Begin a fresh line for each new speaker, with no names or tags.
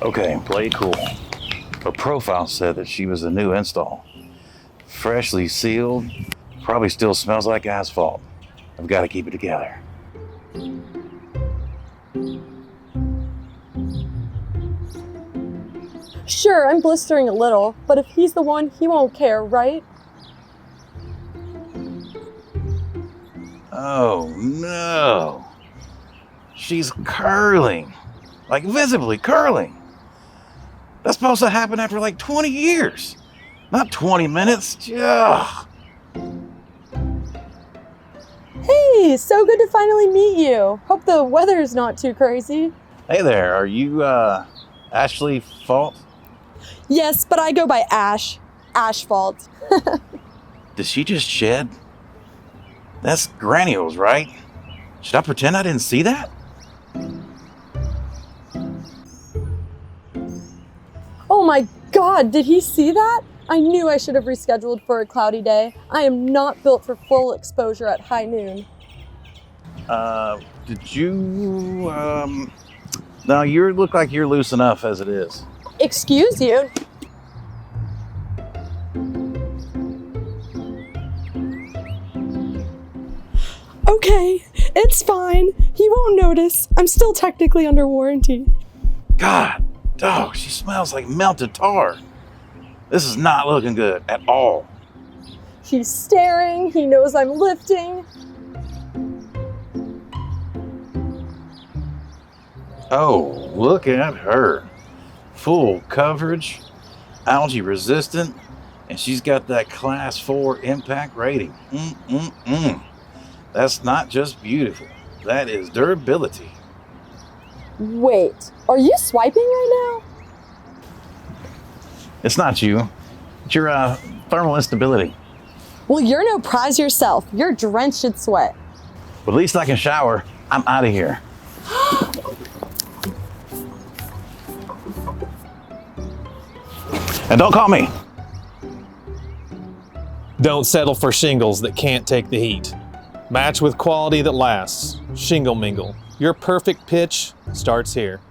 Okay, play it cool. Her profile said that she was a new install. Freshly sealed, probably still smells like asphalt. I've got to keep it together.
Sure, I'm blistering a little, but if he's the one, he won't care, right?
Oh no. She's curling. Like visibly curling. That's supposed to happen after like 20 years. Not 20 minutes. Ugh.
Hey, so good to finally meet you. Hope the weather's not too crazy.
Hey there, are you Ashley Fault?
Yes, but I go by Ash. Asphalt.
Did she just shed? That's granules, right? Should I pretend I didn't see that?
Oh my God, did he see that? I knew I should have rescheduled for a cloudy day. I am not built for full exposure at high noon.
Did you, no, you look like you're loose enough as it is.
Excuse you? Okay, it's fine. He won't notice. I'm still technically under warranty.
God, dog, she smells like melted tar. This is not looking good at all.
He's staring. He knows I'm lifting.
Oh, look at her. Full coverage, algae resistant, and she's got that class 4 impact rating. That's not just beautiful, that is durability.
Wait, are you swiping right now?
It's not you, it's your thermal instability.
Well, you're no prize yourself. You're drenched in sweat.
But at least I can shower. I'm out of here. And don't call me.
Don't settle for shingles that can't take the heat. Match with quality that lasts. Shingle Mingle. Your perfect pitch starts here.